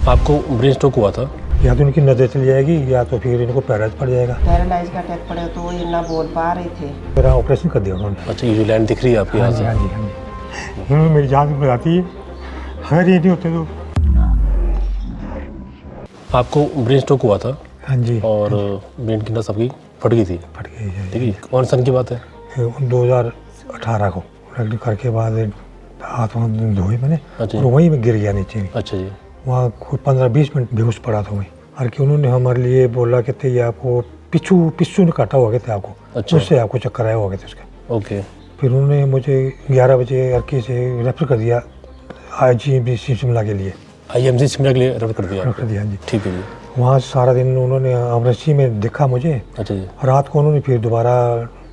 आपको brain stroke हुआ था? या तो इनकी नज़र चली जाएगी या तो फिर इनको पैरालाइज पड़ जाएगा। पैरालाइज का अटैक पड़े तो ये ना बोल पा रहे थे। मेरा ऑपरेशन कर दिया उन्होंने। अच्छा, ये लाइन दिख रही है आपकी? हाँ जी हाँ जी हाँ जी। इन्होंने मेरी जान में बताती है, अगर ये नहीं होते तो। आपको ब्रेन स्ट्रोक हुआ था? हाँ जी। और ब्रेन की नस आपकी फट गई थी? फट गई है। ठीक है, कौन सन की बात है? 2018 को रगड़ी करके बाद हाथ वहाँ धोए मैंने अच्छा। और वहीं में गिर गया नीचे। अच्छा जी। वहाँ 15-20 मिनट बेहोश पड़ा था वहीं। और कि उन्होंने हमारे लिए बोला कि ये आपको पिस्सू ने काटा हुआ था आपको। अच्छा। उससे आपको चक्कर आया हुआ था उसके। ओके। फिर उन्होंने मुझे 11 बजे अर्की से रेफर कर दिया IGMC शिमला के लिए। IMC शिमला के लिए रेफर कर दिया? कर दिया जी। ठीक है जी। वहाँ सारा दिन उन्होंने अमृतसर में देखा मुझे। अच्छा जी। रात को उन्होंने फिर दोबारा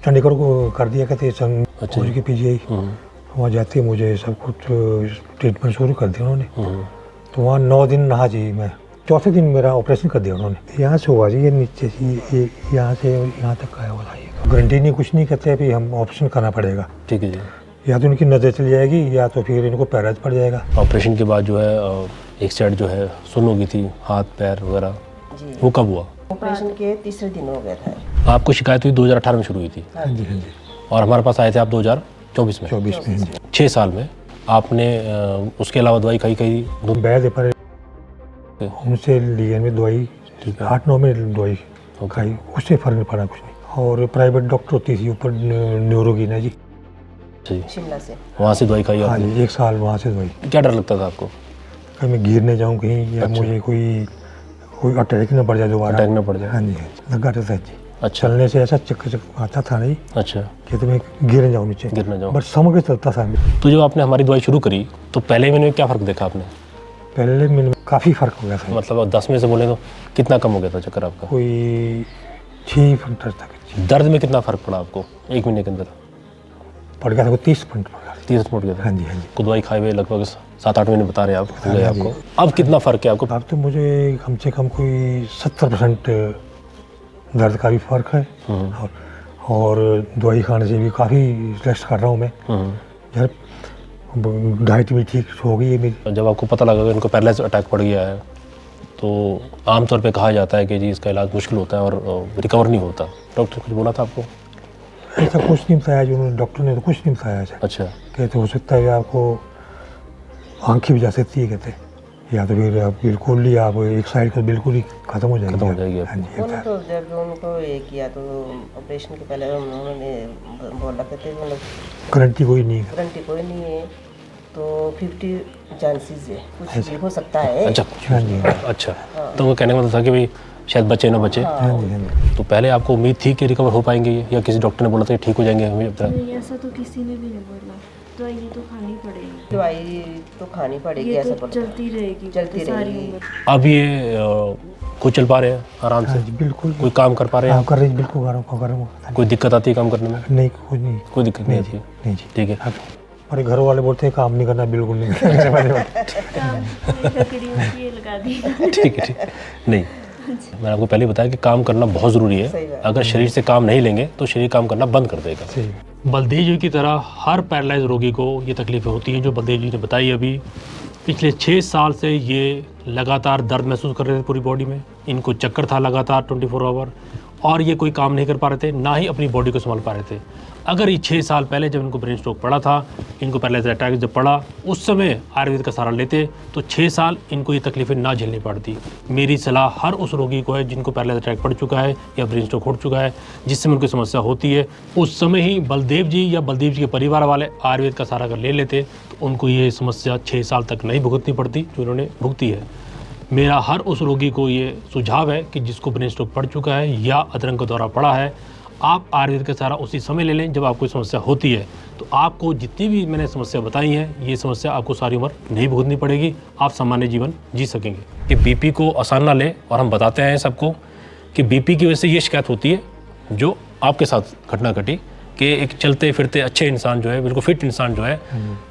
चंडीगढ़ को कर दिया कहते अच्छा की PGI। वहाँ जाते मुझे सब कुछ ट्रीटमेंट शुरू कर दिया उन्होंने। तो वहाँ 9 दिन रहा जी मैं। चौथे दिन मेरा ऑपरेशन कर दिया उन्होंने। यहाँ से हुआ जी, ये नीचे से ये यहाँ से यहाँ तक आया हुआ था। ये गारंटी नहीं, कुछ नहीं कहते अभी हम ऑपरेशन करना पड़ेगा। ठीक है जी। या तो इनकी नज़र चली जाएगी या तो फिर इनको पैरालाइज पड़ जाएगा। ऑपरेशन के बाद जो है एक साइड जो है सुन्न हो गई थी, हाथ पैर वगैरह, वो कब हुआ? ऑपरेशन के तीसरे दिन हो गया था। आपको शिकायत हुई 2018 में शुरू हुई थी? हाँ जी हाँ जी। और हमारे पास आए थे आप 2024 में? 24 में। 6 साल में आपने उसके अलावा दवाई खाई? बैद पर उनसे लिए में दवाई 8-9 में दवाई खाई, उससे फर्क नहीं पड़ा कुछ नहीं। और प्राइवेट डॉक्टर होती थी ऊपर न्यूरो की ना जी, शिमला से, वहाँ से दवाई खाई हाँ आपने? जी, 1 साल वहाँ से दवाई। क्या डर लगता था आपको? कहीं मैं गिरने जाऊँ कहीं या मुझे कोई अटैक न पड़ जाए दोबारा। अटैक न पड़ जाए? हाँ जी लगा रहता जी। अच्छा। चलने से ऐसा चक्कर आता था नहीं अच्छा। कि तो मैं गिर जाऊँ नीचे, गिर न जाऊँ। बट समझ के चलता था। तो जब आपने हमारी दवाई शुरू करी तो पहले महीने में क्या फ़र्क देखा आपने? पहले महीने में काफ़ी फ़र्क हो गया था। मतलब 10 में से बोले तो कितना कम हो गया था चक्कर आपका? कोई 6 फंटर तक। दर्द में कितना फ़र्क पड़ा आपको 1 महीने के अंदर? पड़ गया था, कोई 30 फंट पड़ गया था। 30 फुट गया था? हाँ जी हाँ जी। को दवाई खाए हुए लगभग 7-8 महीने बता रहे हैं आप हो गए हाँ जी। आपको। अब कितना फ़र्क है आपको? अब तो मुझे कम से कम कोई 70% दर्द का भी फ़र्क है। और दवाई खाने से भी काफ़ी रेस्ट कर रहा हूँ मैं। यार डाइट भी ठीक हो गई है मेरी। जब आपको पता लगा कि इनको पैरालाइज अटैक पड़ गया है तो आमतौर पे कहा जाता है कि जी इसका इलाज मुश्किल होता है और रिकवर नहीं होता। डॉक्टर कुछ बोला था आपको? ऐसा कुछ नहीं बताया जो डॉक्टर ने, तो कुछ नहीं बताया ऐसा। अच्छा। कहते हो सकता है आपको आँखें भी जा सकती है कहते, या तो फिर आप बिल्कुल ही आप एक साइड का बिल्कुल ही ख़त्म हो जाएगी। हाँ जी। उन्होंने तो जब उनको ये किया तो ऑपरेशन के पहले उन्होंने बोला कहते मतलब गारंटी कोई नहीं है। गारंटी कोई नहीं है, तो 50 चांसेस है, कुछ भी हो सकता है। अच्छा। हाँ जी। अच्छा। तो वो कहने का मतलब था कि भाई शायद बचे ना बचे। हाँ जी हाँ जी। तो पहले आपको उम्मीद थी कि रिकवर हो पाएंगे ये, या किसी डॉक्टर ने बोला था कि ठीक हो जाएंगे? हमें नहीं, ऐसा तो किसी ने भी नहीं बोला। दवाई तो खानी पड़ेगी। दवाई तो खानी पड़ेगी, ये ऐसा तो बोलता है। चलती रहेगी, चलती सारी रहेगी। उम्र। अब ये खुद चल पा रहे हैं आराम से? हाँ जी बिल्कुल। कोई काम कर पा रहे हैं? काम कर रही बिल्कुल कर रहा हूँ। कोई दिक्कत आती है काम करने में? नहीं कुछ नहीं। कोई दिक्कत नहीं आती है? नहीं जी। ठीक है। हमारे घर वाले बोलते हैं काम नहीं करना, बिल्कुल नहीं करना। लकड़ी होती है लगा दी। ठीक है, ठीक। नहीं, मैंने आपको पहले बताया कि काम करना बहुत ज़रूरी सही है। बात। अगर शरीर से काम नहीं लेंगे तो शरीर काम करना बंद कर देगा। सही। बलदेव जी की तरह हर पैरालाइज रोगी को ये तकलीफ़ें होती हैं जो बलदेव जी ने बताई अभी। पिछले 6 साल से ये लगातार दर्द महसूस कर रहे थे पूरी बॉडी में। इनको चक्कर था लगातार 24 आवर, और ये कोई काम नहीं कर पा रहे थे, ना ही अपनी बॉडी को संभाल पा रहे थे। अगर ये 6 साल पहले जब इनको ब्रेन स्ट्रोक पड़ा था, इनको पैरालाइज अटैक जब पड़ा, उस समय आयुर्वेद का सहारा लेते तो 6 साल इनको ये तकलीफ़ें ना झेलनी पड़ती। मेरी सलाह हर उस रोगी को है जिनको पैरालाइज अटैक पड़ चुका है या ब्रेन स्ट्रोक हो चुका है, जिस समय उनको समस्या होती है, उस समय ही बलदेव जी या बलदेव जी के परिवार वाले आयुर्वेद का सहारा अगर ले लेते तो उनको ये समस्या 6 साल तक नहीं भुगतनी पड़ती जो उन्होंने भुगती है। मेरा हर उस रोगी को ये सुझाव है कि जिसको ब्रेन स्ट्रोक पड़ चुका है या अधरंग का दौरा पड़ा है, आप आयुर्वेद का सहारा उसी समय ले लें जब आपको समस्या होती है। तो आपको जितनी भी मैंने समस्या बताई हैं, ये समस्या आपको सारी उम्र नहीं भुगतनी पड़ेगी, आप सामान्य जीवन जी सकेंगे। कि बीपी को आसान ना लें, और हम बताते हैं सबको कि बीपी की वजह से ये शिकायत होती है जो आपके साथ घटना घटी कि एक चलते फिरते अच्छे इंसान जो है, बिल्कुल फिट इंसान जो है,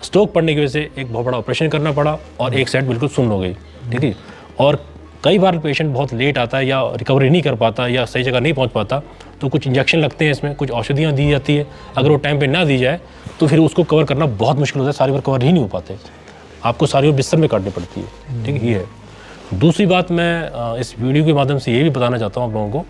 स्ट्रोक पड़ने की वजह से एक बहुत बड़ा ऑपरेशन करना पड़ा और एक साइड बिल्कुल सुन्न हो गई। ठीक है। और कई बार पेशेंट बहुत लेट आता है या रिकवरी नहीं कर पाता या सही जगह नहीं पहुंच पाता, तो कुछ इंजेक्शन लगते हैं इसमें, कुछ औषधियाँ दी जाती है। अगर वो टाइम पे ना दी जाए तो फिर उसको कवर करना बहुत मुश्किल होता है, सारी बार कवर ही नहीं हो पाते, आपको सारी बार बिस्तर में काटनी पड़ती है। ठीक है। ये है दूसरी बात मैं इस वीडियो के माध्यम से ये भी बताना चाहता हूँ आप लोगों को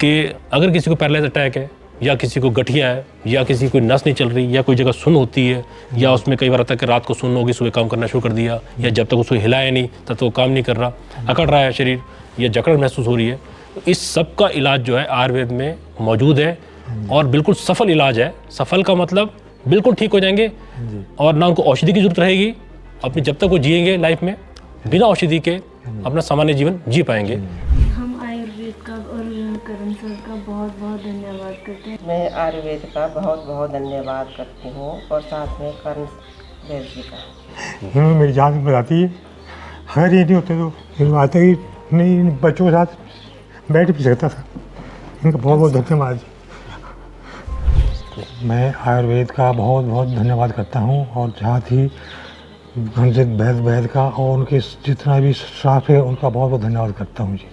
कि अगर किसी को पैरालाइज अटैक है या किसी को गठिया है या किसी को नस नहीं चल रही या कोई जगह सुन्न होती है या उसमें कई बार आता है कि रात को सुन्न होगी सुबह काम करना शुरू कर दिया या जब तक उसको हिलाया नहीं तब तक वो काम नहीं कर रहा, अकड़ रहा है शरीर या जकड़ महसूस हो रही है, तो इस सब का इलाज जो है आयुर्वेद में मौजूद है और बिल्कुल सफल इलाज है। सफल का मतलब बिल्कुल ठीक हो जाएंगे और ना उनको औषधि की जरूरत रहेगी, अपनी जब तक वो जिएंगे लाइफ में बिना औषधि के अपना सामान्य जीवन जी पाएंगे। हम आयुर्वेद का और करण सर का बहुत बहुत धन्यवाद करते हैं। मैं आयुर्वेद का बहुत बहुत धन्यवाद करती हूँ और साथ में कर्ण देव जी का। इन्होंने मेरी जान बचाती है, अगर ये नहीं होते तो इन आते ही नहीं, इन बच्चों के साथ बैठ भी सकता था। इनका बहुत बहुत धन्यवाद जी। मैं आयुर्वेद का बहुत बहुत धन्यवाद करता हूँ और साथ ही रंजित वैद्य का और उनके जितना भी स्टाफ है उनका बहुत बहुत धन्यवाद करता हूँ जी।